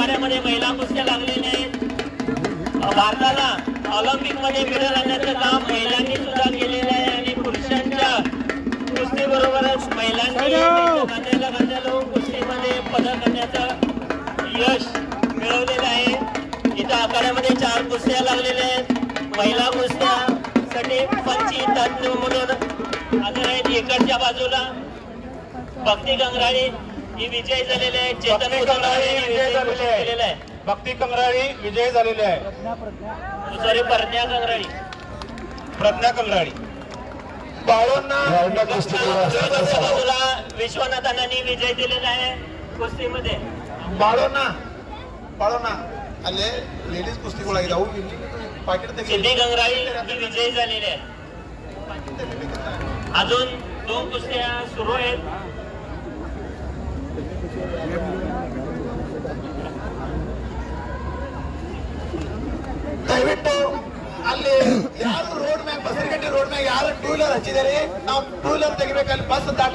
आखाड्यामध्ये महिला कुस्त्या लागलेल्या आहेत। भारताला ऑलिम्पिक मध्ये मेडल आणण्याचं काम महिलांनी सुद्धा केलेलं आहे आणि पुरुषांच्या कुस्ती बरोबरच महिलांनी खांद्याला खांदा लावून कुस्तीमध्ये पदक आणण्याचं यश मिळवलेलं आहे। इथं आखाड्यामध्ये 4 कुस्त्या लागलेल्या आहेत। महिला कुस्त्यासाठी पंची तज्ञ म्हणून हजर आहेत। इकडच्या बाजूला भक्ती कंगराळी ही विजय झालेले आहे। चेतन कंगराळी विजय झालेले आहे। भक्ती कंगराळी विजय झालेले आहे। सॉरी प्रज्ञा कंगराळी बाळोंना बाजूला विश्वनाथ अण्णांनी विजय दिलेला आहे कुस्तीमध्ये। बाळोंना अल्ले लेडीज कुस्ती गोळा जाऊ पाकिट सिद्धी कंगराळी ही विजय झालेली आहे। अजून 2 कुस्त्या सुरू आहेत। ದಯವಿಟ್ಟು ಅಲ್ಲಿ ಯಾರು ರೋಡ್ ಮ್ಯಾಗ ಬಸರಗಟ್ಟಿ ರೋಡ್ ಮ್ಯಾಗ ಯಾರು ಟೂ ವೀಲರ್ ಹಚ್ಚಿದಾರೆ ನಾವು ಟೂ ವೀಲರ್ ತೆಗಿಬೇಕು ಅಲ್ಲಿ ಬಸ್ ದಾಟ